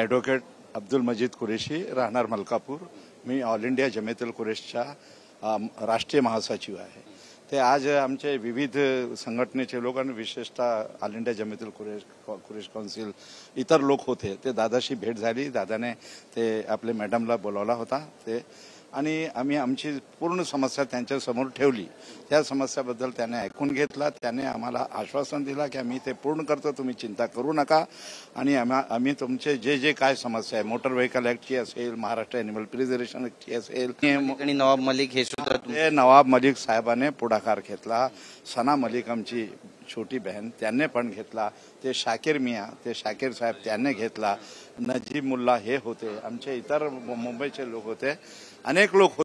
Advocate Abdul मजीद कुरेशी, राहणार मलकापूर. मी all India जमियतुल कुरेशच्या राष्ट्रीय महासचिव आहे. ते आज आमचे विविध संघटनेचे लोक आणि विशेषतः ऑल इंडिया जमियतुल कुरेश काउन्सिल इतर लोक होते. ते दादाशी भेट झाली. दादाने ते आपले मॅडमला बोलावला होता ते, आणि आम्ही आमची पूर्ण समस्या त्यांच्यासमोर ठेवली. त्या समस्याबद्दल त्याने ऐकून घेतला. त्याने आम्हाला आश्वासन दिला की आम्ही ते पूर्ण करतो, तुम्ही चिंता करू नका. आणि आम्ही तुमचे जे जे काय समस्या आहे, मोटर व्हेकल ॲक्टची असेल, महाराष्ट्र ॲनिमल प्रिझर्वेशन ॲक्टची असेल, आणि नवाब मलिक हे सुद्धा ते नवाब मलिक साहेबांनी पुढाकार घेतला. सना मलिक आमची छोटी बहन त्यांनी पण घेतला. ते शाकीर मियाँ, ते शाकीर साहेब त्यांनी घेतला. नजीब मुल्ला हे होते. आमचे इतर मुंबईचे लोक होते, अनेक लोक होते.